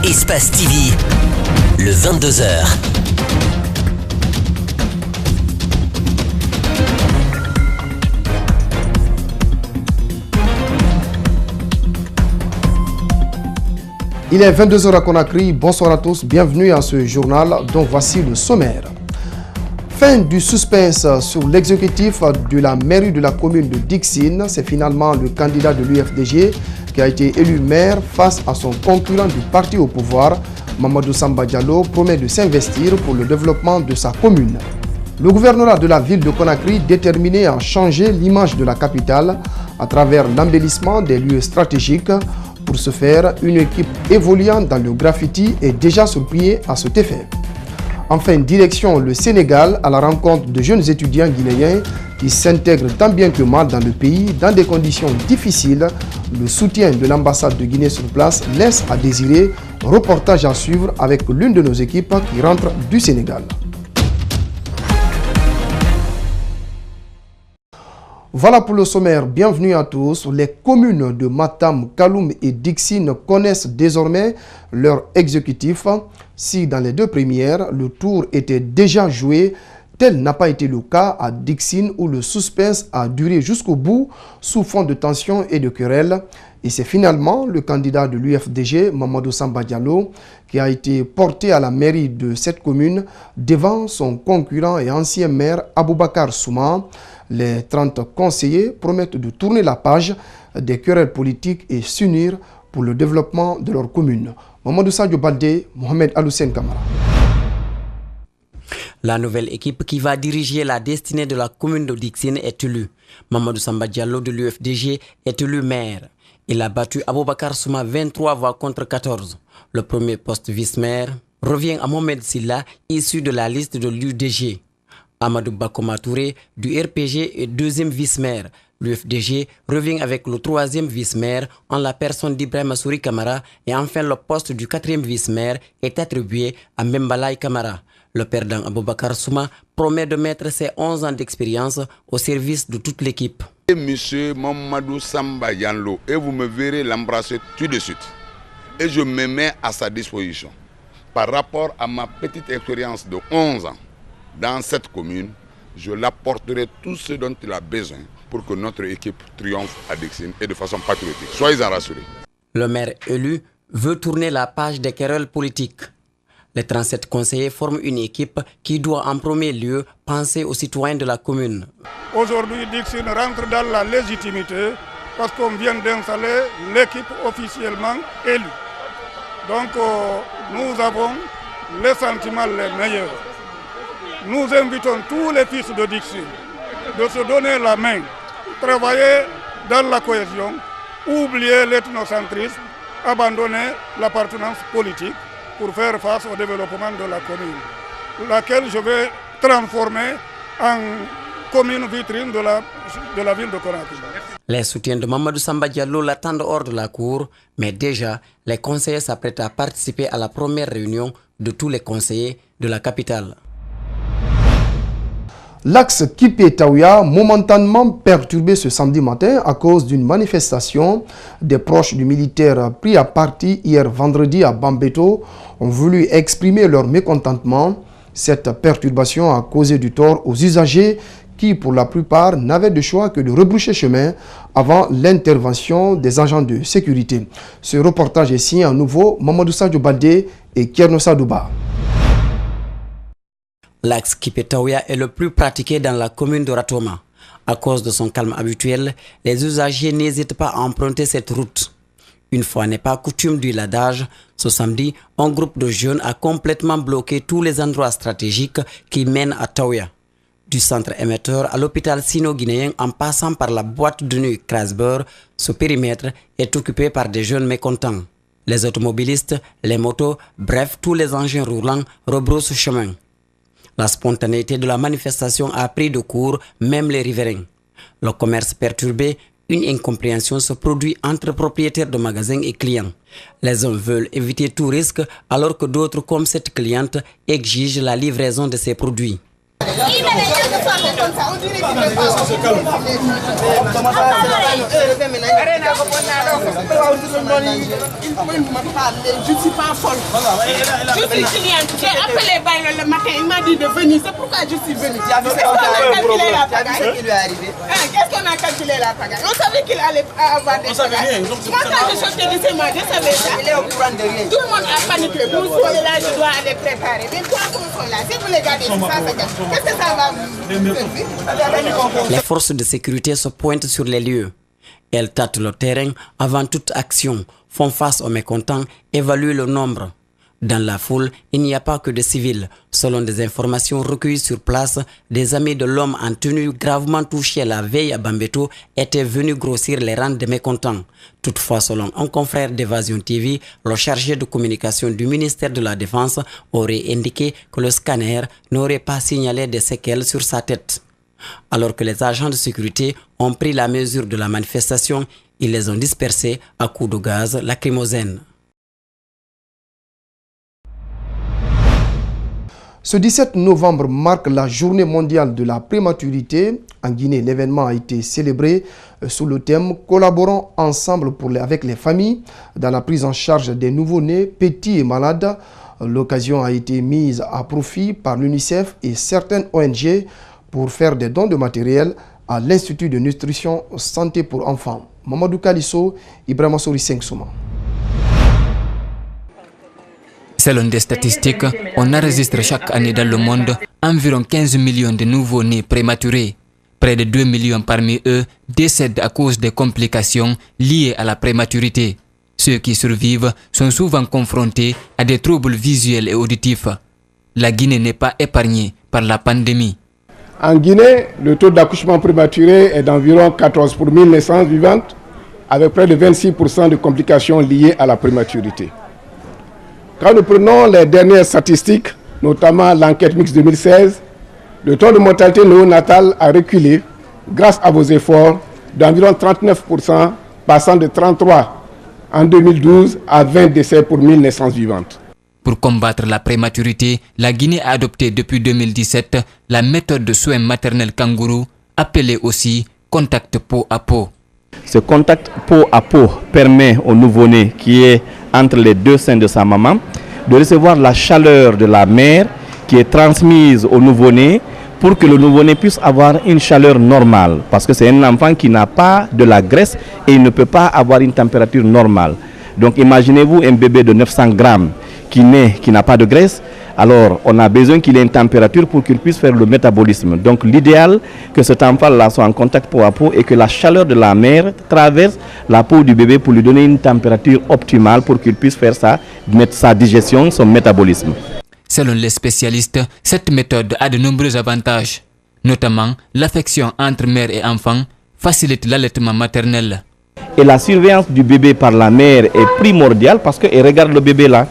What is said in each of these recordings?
Espace TV, le 22h. Il est 22h à Conakry, bonsoir à tous, bienvenue à ce journal dont voici le sommaire. Fin du suspense sur l'exécutif de la mairie de la commune de Dixine, c'est finalement le candidat de l'UFDG qui a été élu maire face à son concurrent du parti au pouvoir. Mamadou Samba Diallo promet de s'investir pour le développement de sa commune. Le gouvernorat de la ville de Conakry déterminé à changer l'image de la capitale à travers l'embellissement des lieux stratégiques. Pour ce faire, une équipe évoluant dans le graffiti est déjà sur pied à cet effet. Enfin, direction le Sénégal à la rencontre de jeunes étudiants guinéens qui s'intègrent tant bien que mal dans le pays dans des conditions difficiles. Le soutien de l'ambassade de Guinée sur place laisse à désirer. Reportage à suivre avec l'une de nos équipes qui rentre du Sénégal. Voilà pour le sommaire, bienvenue à tous. Les communes de Matam, Kaloum et Dixine connaissent désormais leur exécutif. Si dans les deux premières, le tour était déjà joué, tel n'a pas été le cas à Dixine où le suspense a duré jusqu'au bout sous fond de tension et de querelle. Et c'est finalement le candidat de l'UFDG, Mamadou Samba Diallo, qui a été porté à la mairie de cette commune devant son concurrent et ancien maire Aboubakar Souma. Les 30 conseillers promettent de tourner la page des querelles politiques et s'unir pour le développement de leur commune. Mamadou Sadio Baldé, Mohamed Aloussen Kamara. La nouvelle équipe qui va diriger la destinée de la commune de Dixine est élue. Mamadou Samba Diallo de l'UFDG est élu maire. Il a battu Aboubakar Souma 23 voix contre 14. Le premier poste vice-maire revient à Mohamed Silla, issu de la liste de l'UDG. Amadou Bakoma Touré du RPG est deuxième vice-maire. L'UFDG revient avec le troisième vice-maire en la personne d'Ibrahim Souri Kamara et enfin le poste du quatrième vice-maire est attribué à Mbembalaï Kamara. Le perdant Aboubakar Souma promet de mettre ses 11 ans d'expérience au service de toute l'équipe. Monsieur Mamadou Samba Diallo, et vous me verrez l'embrasser tout de suite. Et je me mets à sa disposition. Par rapport à ma petite expérience de 11 ans dans cette commune, je l'apporterai tout ce dont il a besoin pour que notre équipe triomphe à Dixine et de façon patriotique. Soyez-en rassurés. Le maire élu veut tourner la page des querelles politiques. Les 37 conseillers forment une équipe qui doit en premier lieu penser aux citoyens de la commune. Aujourd'hui, Dixine rentre dans la légitimité parce qu'on vient d'installer l'équipe officiellement élue. Donc nous avons les sentiments les meilleurs. Nous invitons tous les fils de Dixine de se donner la main, travailler dans la cohésion, oublier l'ethnocentrisme, abandonner l'appartenance politique pour faire face au développement de la commune, laquelle je vais transformer en commune vitrine de la ville de Conakry. Les soutiens de Mamadou Samba Diallo l'attendent hors de la cour, mais déjà, les conseillers s'apprêtent à participer à la première réunion de tous les conseillers de la capitale. L'axe Kipé-Taouya, momentanément perturbé ce samedi matin à cause d'une manifestation, des proches du militaire pris à partie hier vendredi à Bambeto ont voulu exprimer leur mécontentement. Cette perturbation a causé du tort aux usagers qui, pour la plupart, n'avaient de choix que de rebroucher chemin avant l'intervention des agents de sécurité. Ce reportage est signé à nouveau Mamadou Sadio Baldé et Kiernosa Douba. L'axe Kipé-Taouya est le plus pratiqué dans la commune de Ratoma. À cause de son calme habituel, les usagers n'hésitent pas à emprunter cette route. Une fois n'est pas coutume du l'adage, ce samedi, un groupe de jeunes a complètement bloqué tous les endroits stratégiques qui mènent à Taouya. Du centre émetteur à l'hôpital sino-guinéen en passant par la boîte de nuit Krasber, ce périmètre est occupé par des jeunes mécontents. Les automobilistes, les motos, bref, tous les engins roulants rebroussent chemin. La spontanéité de la manifestation a pris de court même les riverains. Le commerce perturbé, une incompréhension se produit entre propriétaires de magasins et clients. Les uns veulent éviter tout risque alors que d'autres, comme cette cliente, exigent la livraison de ces produits. suis pas folle. Je suis cliente. J'ai appelé Bailo le matin, il m'a dit de venir. C'est pourquoi je suis venue. Qu'est-ce qu'on a calculé la pagaille? Qu'est-ce qui lui est arrivé? Qu'est-ce qu'on a calculé la pagaille? On savait qu'il allait avoir des pagailles. Moi, quand je sortais de chez moi, je savais ça. Il est au courant de rien. Tout le monde a paniqué. Vous soyez là, je dois aller préparer. Mais toi, comment sont là? Si vous les gardez, qu'est-ce que ça va vous? Les forces de sécurité se pointent sur les lieux. Elles tâtent le terrain avant toute action, font face aux mécontents, évaluent le nombre. Dans la foule, il n'y a pas que des civils. Selon des informations recueillies sur place, des amis de l'homme en tenue gravement touché la veille à Bambeto étaient venus grossir les rangs des mécontents. Toutefois, selon un confrère d'Évasion TV, le chargé de communication du ministère de la Défense aurait indiqué que le scanner n'aurait pas signalé des séquelles sur sa tête. Alors que les agents de sécurité ont pris la mesure de la manifestation, ils les ont dispersés à coups de gaz lacrymogène. Ce 17 novembre marque la journée mondiale de la prématurité. En Guinée, l'événement a été célébré sous le thème « Collaborons ensemble avec les familles dans la prise en charge des nouveau-nés, petits et malades ». L'occasion a été mise à profit par l'UNICEF et certaines ONG pour faire des dons de matériel à l'Institut de nutrition santé pour enfants. Mamadou Kalisso, Ibrahima Sori Sengsouma. Selon des statistiques, on enregistre chaque année dans le monde environ 15 millions de nouveaux-nés prématurés. Près de 2 millions parmi eux décèdent à cause des complications liées à la prématurité. Ceux qui survivent sont souvent confrontés à des troubles visuels et auditifs. La Guinée n'est pas épargnée par la pandémie. En Guinée, le taux d'accouchement prématuré est d'environ 14 pour 1000 naissances vivantes, avec près de 26% de complications liées à la prématurité. Quand nous prenons les dernières statistiques, notamment l'enquête mixte 2016, le taux de mortalité néonatale a reculé grâce à vos efforts d'environ 39%, passant de 33 en 2012 à 20 décès pour 1000 naissances vivantes. Pour combattre la prématurité, la Guinée a adopté depuis 2017 la méthode de soins maternels kangourou, appelée aussi contact peau à peau. Ce contact peau à peau permet au nouveau-né qui est entre les deux seins de sa maman de recevoir la chaleur de la mère qui est transmise au nouveau-né pour que le nouveau-né puisse avoir une chaleur normale. Parce que c'est un enfant qui n'a pas de la graisse et il ne peut pas avoir une température normale. Donc imaginez-vous un bébé de 900 grammes qui naît, qui n'a pas de graisse. Alors, on a besoin qu'il ait une température pour qu'il puisse faire le métabolisme. Donc, l'idéal, que cet enfant-là soit en contact peau à peau et que la chaleur de la mère traverse la peau du bébé pour lui donner une température optimale pour qu'il puisse faire sa digestion, son métabolisme. Selon les spécialistes, cette méthode a de nombreux avantages, notamment l'affection entre mère et enfant, facilite l'allaitement maternel. Et la surveillance du bébé par la mère est primordiale parce qu'elle regarde le bébé là.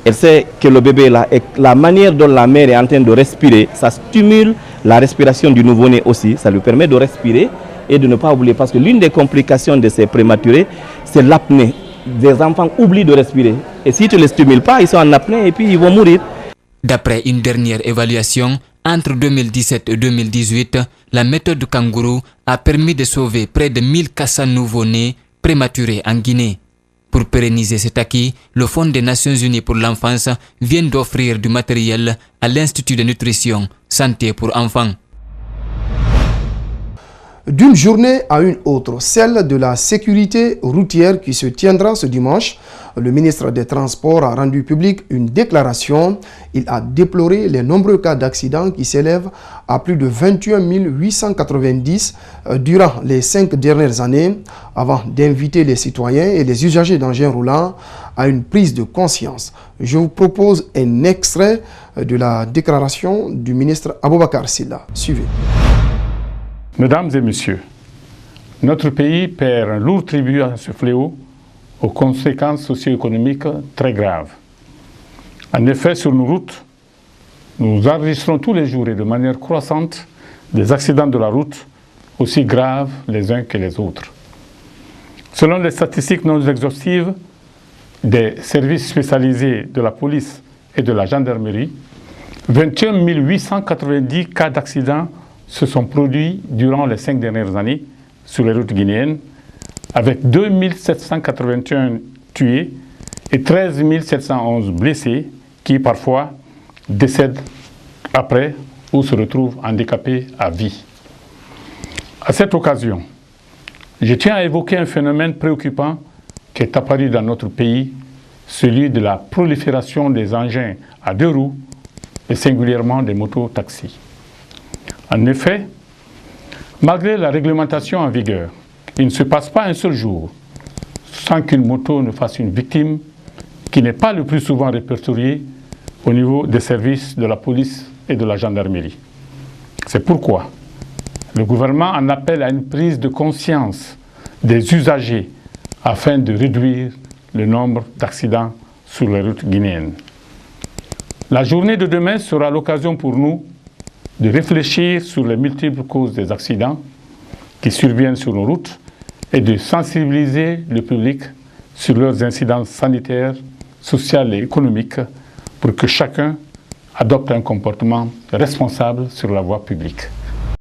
Elle sait que le bébé là, et la manière dont la mère est en train de respirer, ça stimule la respiration du nouveau-né aussi. Ça lui permet de respirer et de ne pas oublier. Parce que l'une des complications de ces prématurés, c'est l'apnée. Des enfants oublient de respirer. Et si tu ne les stimules pas, ils sont en apnée et puis ils vont mourir. D'après une dernière évaluation, entre 2017 et 2018, la méthode kangourou a permis de sauver près de 1400 nouveau-nés prématurés en Guinée. Pour pérenniser cet acquis, le Fonds des Nations Unies pour l'enfance vient d'offrir du matériel à l'Institut de nutrition santé pour enfants. D'une journée à une autre, celle de la sécurité routière qui se tiendra ce dimanche, le ministre des Transports a rendu public une déclaration. Il a déploré les nombreux cas d'accidents qui s'élèvent à plus de 21 890 durant les 5 dernières années, avant d'inviter les citoyens et les usagers d'engins roulants à une prise de conscience. Je vous propose un extrait de la déclaration du ministre Aboubakar Silla. Suivez. Mesdames et messieurs, notre pays perd un lourd tribut à ce fléau aux conséquences socio-économiques très graves. En effet, sur nos routes, nous enregistrons tous les jours et de manière croissante des accidents de la route aussi graves les uns que les autres. Selon les statistiques non exhaustives des services spécialisés de la police et de la gendarmerie, 21 890 cas d'accidents se sont produits durant les 5 dernières années sur les routes guinéennes, avec 2 781 tués et 13 711 blessés qui parfois décèdent après ou se retrouvent handicapés à vie. À cette occasion, je tiens à évoquer un phénomène préoccupant qui est apparu dans notre pays, celui de la prolifération des engins à 2 roues et singulièrement des motos-taxis. En effet, malgré la réglementation en vigueur, il ne se passe pas un seul jour sans qu'une moto ne fasse une victime qui n'est pas le plus souvent répertoriée au niveau des services de la police et de la gendarmerie. C'est pourquoi le gouvernement en appelle à une prise de conscience des usagers afin de réduire le nombre d'accidents sur les routes guinéennes. La journée de demain sera l'occasion pour nous de réfléchir sur les multiples causes des accidents qui surviennent sur nos routes et de sensibiliser le public sur leurs incidences sanitaires, sociales et économiques pour que chacun adopte un comportement responsable sur la voie publique.